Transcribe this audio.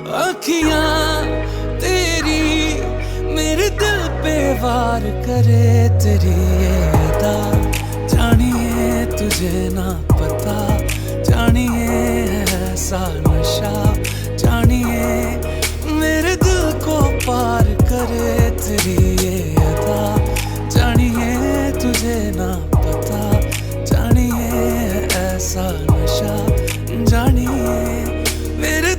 अखियां तेरी मेरे दिल पे वार करे, तेरी ये अदा जानिए तुझे ना पता, जानिए ऐसा नशा, जानिए मेरे दिल को पार करे, तेरी ये अदा जानिए तुझे ना पता, जानिए ऐसा नशा, जानिए मेरे